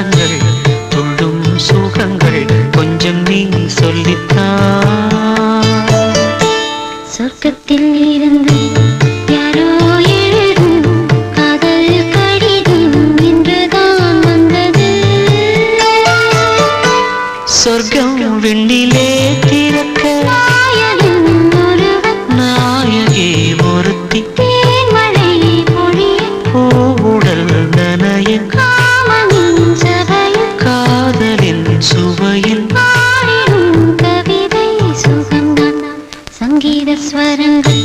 ஸ்வரங்கள் துள்ளும் சுகங்கள் கொஞ்சம் நீ சொல்லித்தா. சொர்க்கத்தில் இருந்து யாரோ எழுதும் காதல் கடிதம் என்றுதான் வந்தது. சொர்க்கம் விண்ணிலே திறக்க நாயகி ஒருத்தி தேன்மழை பொழிய பூவுடல் நனைய காமனின் சபையில் காதலின் சுவையில் பாடிடும் கவிதை சுகம்தான். சங்கீத ஸ்வரங்கள்